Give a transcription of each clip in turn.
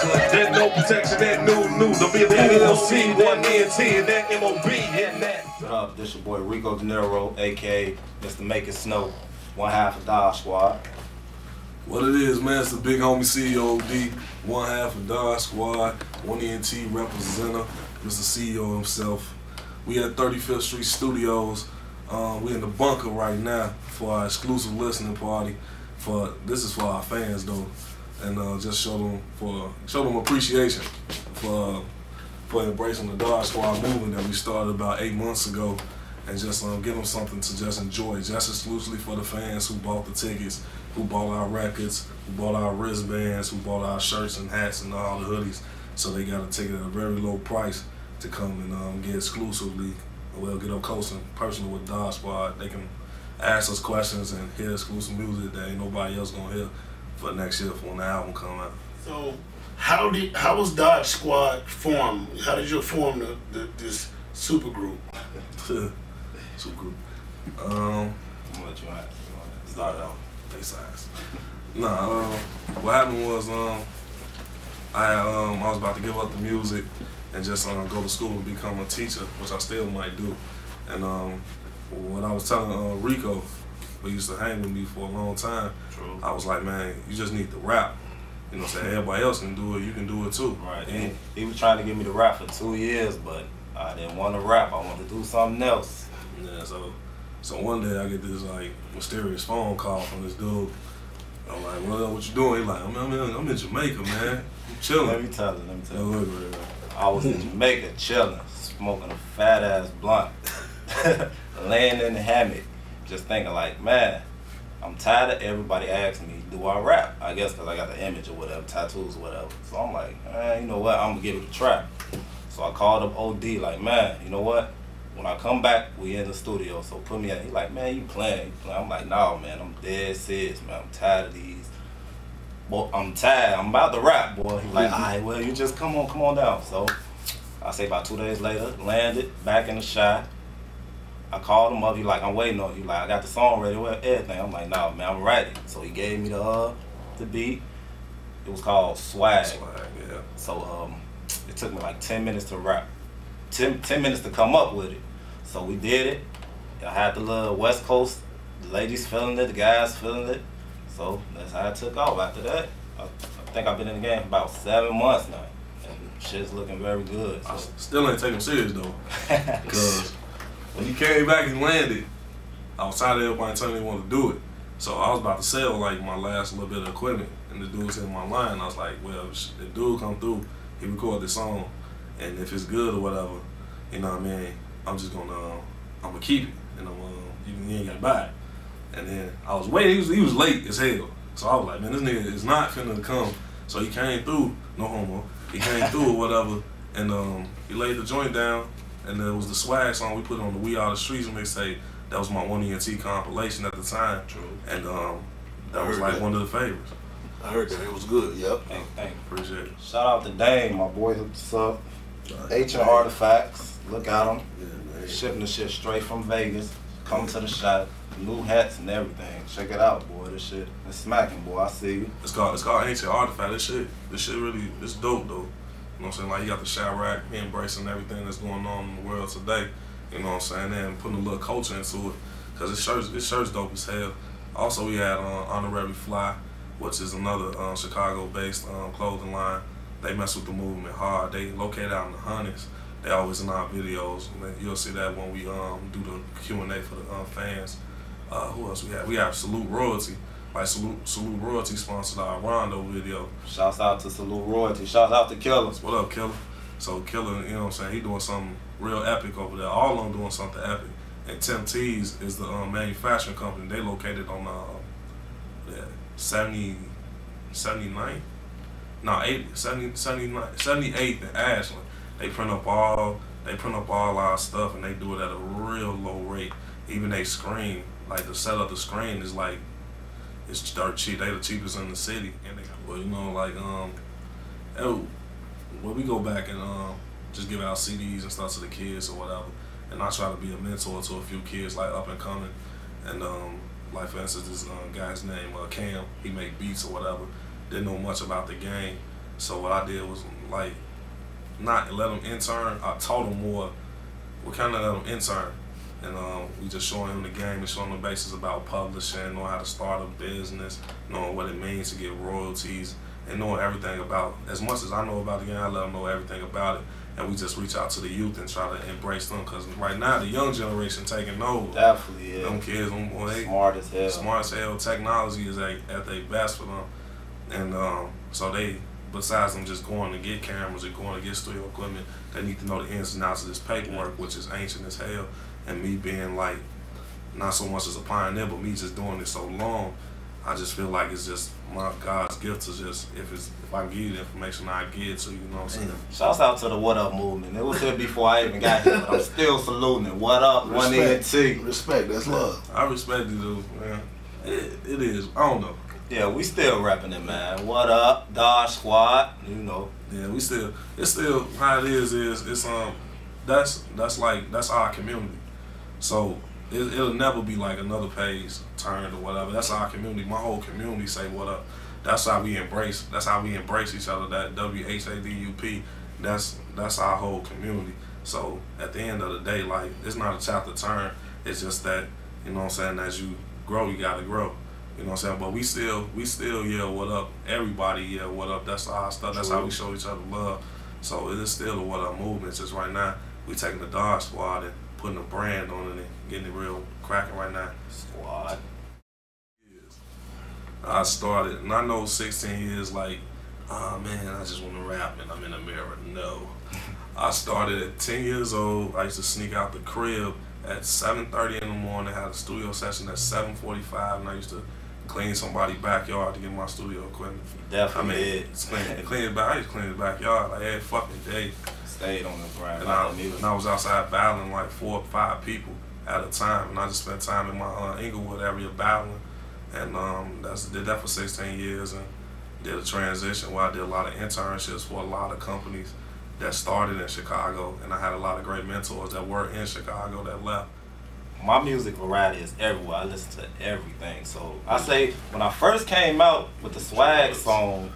There's no protection, that new. Don't be that LLC, that ENT, that MOB, and that. What up? This your boy Rico De Niro, aka Mr. Make It Snow, one half of DodgeSquad. What it is, man, it's the big homie CEO D, one half of DodgeSquad, one ENT representative, Mr. CEO himself. We at 35th Street Studios. We in the bunker right now for our exclusive listening party. This is for our fans though, and just show them appreciation for embracing the DodgeSquad movement that we started about 8 months ago, and just give them something to just enjoy, just exclusively for the fans who bought the tickets, who bought our records, who bought our wristbands, who bought our shirts and hats and all the hoodies. So they got a ticket at a very low price to come and get exclusively, get up close and personal with DodgeSquad. They can ask us questions and hear exclusive music that ain't nobody else gonna hear for next year when the album come out. So how was DodgeSquad formed? How did you form this super group? Super group. I'm gonna let you start out. What happened was I was about to give up the music and just go to school and become a teacher, which I still might do. And when I was telling Rico, who used to hang with me for a long time, True. I was like, man, you just need to rap. You know what I'm saying? Everybody else can do it, you can do it too. Right. And he was trying to get me to rap for 2 years, but I didn't want to rap. I wanted to do something else. Yeah, so one day I get this like mysterious phone call from this dude. I'm like, what you doing? He's like, I'm in Jamaica, man. I'm chilling. Let me tell you. I was in Jamaica chilling, smoking a fat ass blunt, laying in the hammock, just thinking like, man, I'm tired of everybody asking me, do I rap? I guess because I got the image or whatever, tattoos or whatever. So I'm like, you know what, I'm gonna give it a try. So I called up OD, like, man, you know what? When I come back, we in the studio, so put me in. He like, man, you playing. I'm like, nah, man, I'm dead serious, man. I'm tired of these. Boy, I'm tired. I'm about to rap, boy. He like, all right, well, you just come on down. So I say about 2 days later, landed back in the shot. I called him up. He like, I'm waiting on you. Like, I got the song ready, everything. I'm like, nah, man, I'm ready. So he gave me the beat. It was called Swag. Yeah. So it took me like 10 minutes to rap. 10 minutes to come up with it. So we did it. I had the little West Coast, the ladies feeling it, the guys feeling it. So that's how it took off. After that, I think I've been in the game for about 7 months now. And shit's looking very good. So. I still ain't taking him serious though. Because when he came back and landed, I was tired of everybody telling me they wanted to do it. So I was about to sell like my last little bit of equipment, and the dude was in my line. I was like, well, if the dude come through, he record this song, and if it's good or whatever, you know what I mean, I'm gonna keep it, and you ain't gotta buy it. And then I was waiting, he was late as hell. So I was like, man, this nigga is not finna come. So he came through, no homo, he came through or whatever, and he laid the joint down, and it was the Swag song we put on the We Are the Streets mixtape. That was my 1ENT compilation at the time. True. And that was like one of the favorites. I heard that, it was good, yep. Thank you. Appreciate it. Shout out to Dane, my boy hooked us up. H and Artifacts, look at them. Yeah, Shipping the shit straight from Vegas. Come to the shop, new hats and everything. Check it out, boy. This shit is smacking, boy. I see you. It's called Ancient Artifact. This shit really, it's dope though. You know what I'm saying? Like you got the Chirac, he embracing everything that's going on in the world today. You know what I'm saying? And putting a little culture into it. Cause this shirt's dope as hell. Also we had Honorary Fly, which is another Chicago-based clothing line. They mess with the movement hard. They located out in the Hundreds. They always in our videos. You'll see that when we do the Q&A for the fans. Who else we have? We have Salute Royalty. Like Salute Royalty sponsored our Rondo video. Shouts out to Salute Royalty. Shouts out to Killer. What up, Killer? So Killer, you know what I'm saying, he doing something real epic over there. All of them doing something epic. And Tim T's is the manufacturing company. They located on 79th? No, 78th in Ashland. They print up all our stuff, and they do it at a real low rate. Even they screen, like to set up the screen is like, it's dirt cheap. They the cheapest in the city. And they, well, you know, like when we go back and just give out CDs and stuff to the kids or whatever, and I try to be a mentor to a few kids like up and coming, and like for instance this guy's name Cam, he make beats or whatever, didn't know much about the game, So what I did was like not let him intern. I taught him more. We kind of let him intern, and we just showing him the game and showing him the basics about publishing, knowing how to start a business, knowing what it means to get royalties, and knowing everything about. As much as I know about the game, I let him know everything about it. And we just reach out to the youth and try to embrace them, because right now the young generation taking over. Definitely, yeah. Them kids, they smart as hell. Smart as hell. Technology is at their best for them, and so they, besides them just going to get cameras or going to get studio equipment, they need to know the ins and outs of this paperwork, which is ancient as hell. And me being like, not so much as a pioneer, but me just doing it so long, I just feel like it's just my God's gift to just, if I can give you the information, I get it to you, know what I'm saying? Shouts out to the What Up movement. It was here before I even got here, but I'm still saluting it. What up, 1ENT. Respect, that's love. I respect it, dude, man. It is, I don't know. Yeah, we still rapping it, man. What up, Dodge Squad, you know. Yeah, it's still, how it is it's, that's our community. So, it'll never be like another page turned or whatever. That's our community. My whole community say what up. That's how we embrace. That's how we embrace each other. That WHADUP. That's our whole community. So at the end of the day, like, it's not a chapter turn. It's just that, you know what I'm saying, as you grow, you gotta grow. You know what I'm saying? But we still yell what up. Everybody yell what up. That's our stuff. That's how we show each other love. So it is still the what up movement. It's just right now we taking the Dodge Squad and putting a brand on it and getting it real cracking right now. Squad. I started, and I know 16 years, like, oh man, I just want to rap and I'm in the mirror. No. I started at 10 years old. I used to sneak out the crib at 7:30 in the morning, had a studio session at 7:45, and I used to clean somebody's backyard to get my studio equipment. Definitely. I mean, I used to clean the backyard like every fucking day. Stayed on the grind. And I was outside battling like 4 or 5 people at a time, and I just spent time in my Inglewood area battling, and did that for 16 years, and did a transition where I did a lot of internships for a lot of companies that started in Chicago, and I had a lot of great mentors that were in Chicago that left. My music variety is everywhere. I listen to everything. So I say when I first came out with the Swag song,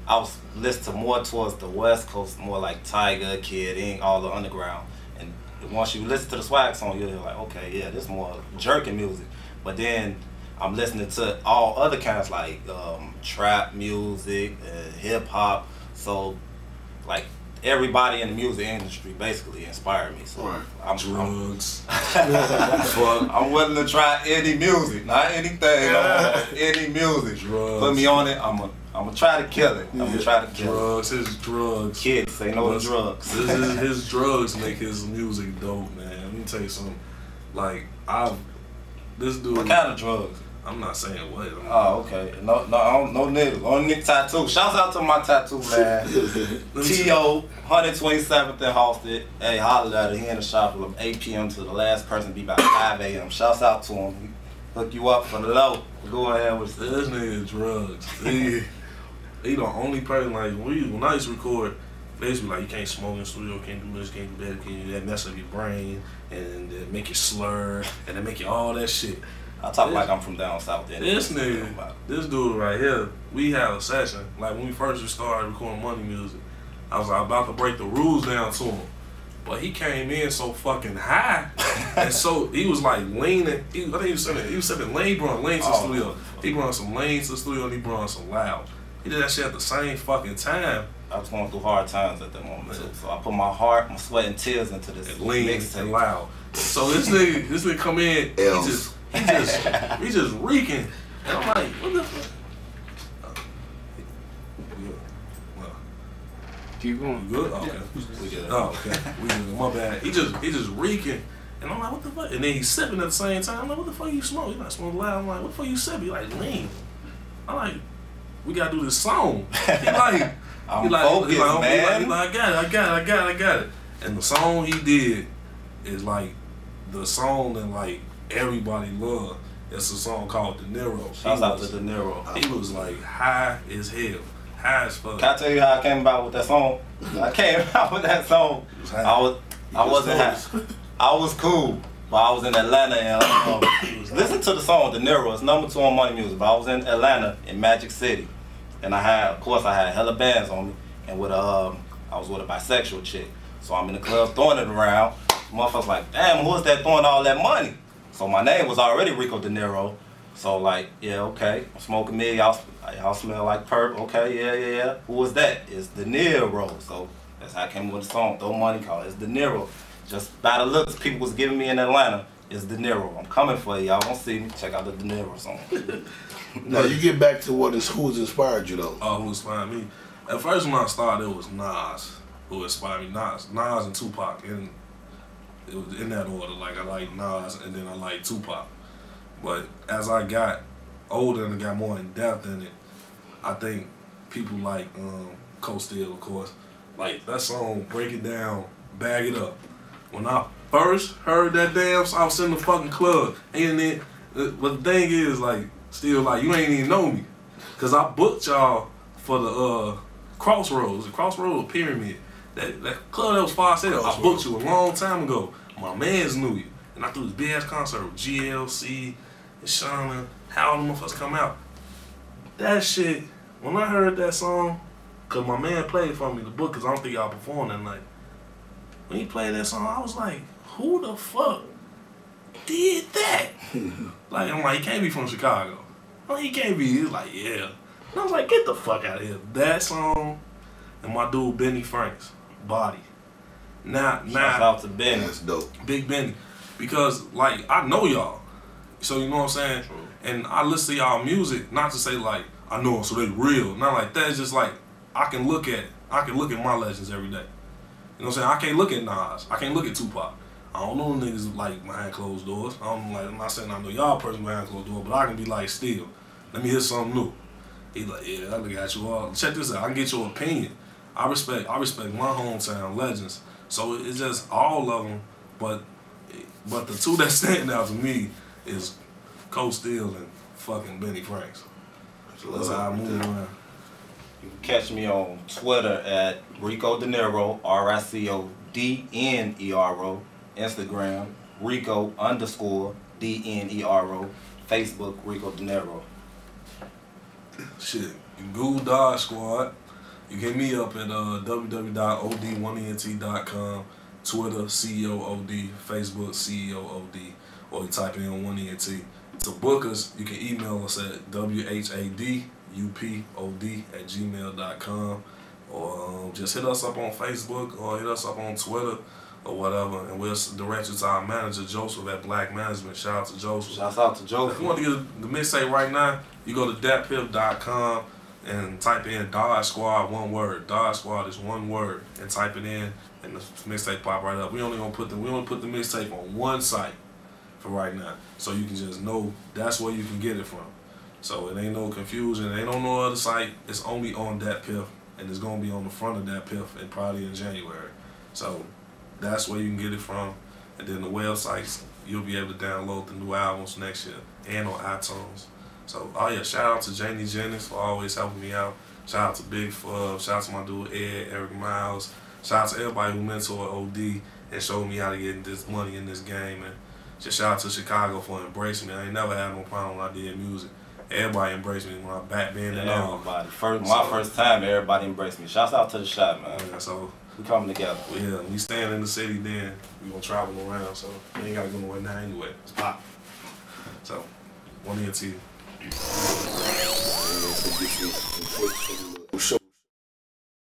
I was listening more towards the West Coast, more like Tiger, Kid Ink, all the underground. And once you listen to the Swag song, you're like, okay, yeah, this is more jerking music. But then I'm listening to all other kinds like trap music, hip hop. So like everybody in the music industry basically inspired me. So I'm drugs. I'm willing to try any music, not anything. Any music. Drugs. Put me on it. I'm gonna try to kill it. I'm gonna try to kill drugs. it. His drugs. Kids say no to drugs. His drugs make his music dope, man. Let me tell you something. Like this dude. What kind of drugs? I'm not saying what. Oh, okay. No niggas. Only nigga tattoo. Shouts out to my tattoo man. T.O. 127th and Halstead. Hey, holler at it. He in the shop from 8 p.m. to the last person be about 5 a.m. Shouts out to him. Hook you up for the low. Go ahead with this nigga drugs. He the only person, like, when I used to record, they used to be like, you can't smoke in the studio, can't do this, can't do that, can't do that, mess up your brain, and make you slur, and then make you all that shit. I talk like I'm from down south. This nigga, this dude right here, we had a session, like when we first started recording money music, I was like, about to break the rules down to him. But he came in so fucking high, and so he was like leaning. I think he was sipping Lane. He brought Lane to the studio. He brought some Lane to the studio, and he brought some Loud. He did that shit at the same fucking time. I was going through hard times at that moment too, so I put my heart, my sweat, and tears into this Lean and Loud. So this nigga come in, he just reeking, and I'm like, what the fuck? Keep going. You good? Oh, okay. We good. Oh, okay. We good. My bad. He just reeking. And I'm like, what the fuck? And then he's sipping at the same time. I'm like, what the fuck you smoke? He's not smoking Loud. I'm like, what the fuck you sipping? He like, lean. I'm like, we gotta do this song. He like, I'm focused, man. He like, I got it. And the song he did is like the song that like everybody loved. It's a song called De Niro. Shouts out to De Niro. He was like high as hell. High as fuck. Can I tell you how I came about with that song? I came out with that song. I wasn't high. I was cool, but I was in Atlanta and listen to the song De Niro. It's #2 on Money Music. But I was in Atlanta in Magic City, And of course, I had hella bands on me, and I was with a bisexual chick. So I'm in the club throwing it around. Motherfuckers like, damn, who is that throwing all that money? So my name was already Rico De Niro. So like, yeah, okay, I'm smoking me, y'all smell like perp, okay, yeah. Who was that? It's De Niro. So that's how I came with the song, Throw Money, call it. It's De Niro. Just by the looks people was giving me in Atlanta, it's De Niro. I'm coming for you, y'all don't see me, check out the De Niro song. Now you get back to who's inspired you though. Oh, who inspired me? At first when I started, it was Nas who inspired me. Nas and Tupac, and it was in that order. Like I like Nas and then I like Tupac. But as I got older and got more in depth in it, I think people like Cold Steel, of course, like that song "Break It Down, Bag It Up." When I first heard that damn song, I was in the fucking club, and then but the thing is, like, still like you ain't even know me, cause I booked y'all for the Crossroads, Pyramid. That club that was far said I booked you a long time ago. My mans knew you, and I threw this big ass concert with GLC. Shauna, how the motherfuckers come out. That shit, when I heard that song, cause my man played for me the book, cause I don't think y'all performed that night. When he played that song, I was like, who the fuck did that? Like, I'm like, he can't be from Chicago. Like, he can't be. He was like, yeah. And I was like, get the fuck out of here. That song and my dude Benny Franks, Body. Shout out to Benny. That's dope. Big Benny. Because, like, I know y'all. So you know what I'm saying? True. And I listen to y'all music, not to say like I know them, so they real. Not like that. It's just like I can look at my legends every day. You know what I'm saying? I can't look at Nas. I can't look at Tupac. I don't know them niggas like behind closed doors. I'm not saying I know y'all person behind closed doors, but I can be like, still, let me hear something new. He's like, yeah, I look at you all. Check this out. I can get your opinion. I respect my hometown legends. So it's just all of them, but the two that stand out to me is Cold Steel and fucking Benny Franks. That's how I move around. You can catch me on Twitter at Rico De Niro, RICODNERO, Instagram, Rico_DNERO, Facebook, Rico De Niro. Shit, you can Google DodgeSquad. You can hit me up at www.od1ent.com, Twitter, CEOOD, Facebook, CEOOD. Or you type in 1ENT. To book us, you can email us at whadupod@gmail.com, or just hit us up on Facebook or hit us up on Twitter or whatever, and we'll direct you to our manager Joseph at Black Management. Shout out to Joseph. Shout out to Joseph. If you want to get the mixtape right now, you go to datpiff.com and type in Dodge Squad, one word. Dodge Squad is one word, and type it in, and the mixtape pop right up. We only put the mixtape on one site for right now, so you can just know that's where you can get it from. So it ain't no confusion. It ain't on no other site. It's only on DatPiff, and it's gonna be on the front of DatPiff and probably in January. So that's where you can get it from. And then the websites, you'll be able to download the new albums next year and on iTunes. So oh yeah, shout out to Janie Jennings for always helping me out. Shout out to Big Fub. Shout out to my dude Ed, Eric Miles. Shout out to everybody who mentored OD and showed me how to get this money in this game. And just shout out to Chicago for embracing me. I ain't never had no problem when I did music. Everybody embraced me when I back band and all. Everybody. My first time, everybody embraced me. Shouts out to the shop, man. Yeah, so we coming together. Yeah, we staying in the city, then we gonna travel around. So we ain't gotta go nowhere now anyway. It's pop. So 1ENT.